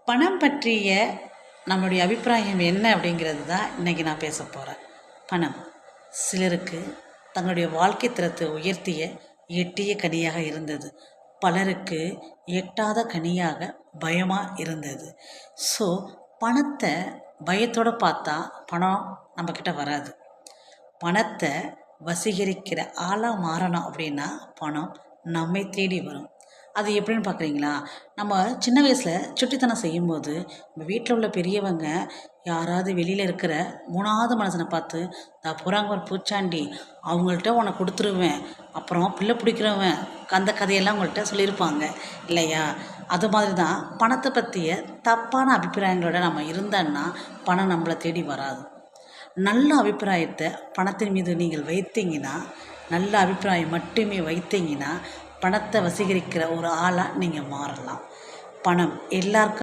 பணம் பற்றிய நம்மளுடைய அபிப்பிராயம் என்ன அப்படிங்கிறது தான் இன்றைக்கி நான் பேச போகிறேன். பணம் சிலருக்கு தங்களுடைய வாழ்க்கை தரத்தை உயர்த்திய எட்டிய கனியாக இருந்தது, பலருக்கு எட்டாத கனியாக பயமாக இருந்தது. ஸோ பணத்தை பயத்தோடு பார்த்தா பணம் நம்மக்கிட்ட வராது. பணத்தை வசீகரிக்கிற ஆளாக மாறணும் அப்படின்னா பணம் நம்மை தேடி வரும். அது எப்படின்னு பார்க்குறீங்களா? நம்ம சின்ன வயசில் சுட்டித்தனம் செய்யும்போது நம்ம வீட்டில் உள்ள பெரியவங்க யாராவது வெளியில் இருக்கிற மூணாவது மனுஷனை பார்த்து நான் போகிறாங்க ஒரு பூச்சாண்டி, அவங்கள்ட்ட உனக்கு கொடுத்துருவேன், அப்புறம் பிள்ளை பிடிக்கிறவன், அந்த கதையெல்லாம் அவங்கள்ட்ட சொல்லியிருப்பாங்க இல்லையா? அது மாதிரி தான் பணத்தை பற்றிய தப்பான அபிப்பிராயங்களோட நம்ம இருந்தோன்னா பணம் நம்மளை தேடி வராது. நல்ல அபிப்பிராயத்தை பணத்தின் மீது நீங்கள் வைத்தீங்கன்னா, நல்ல அபிப்பிராயம் மட்டுமே வைத்தீங்கன்னா பணத்தை வசீகரிக்கிற ஒரு ஆளாக நீங்கள் மாறலாம். பணம் எல்லாருக்கும்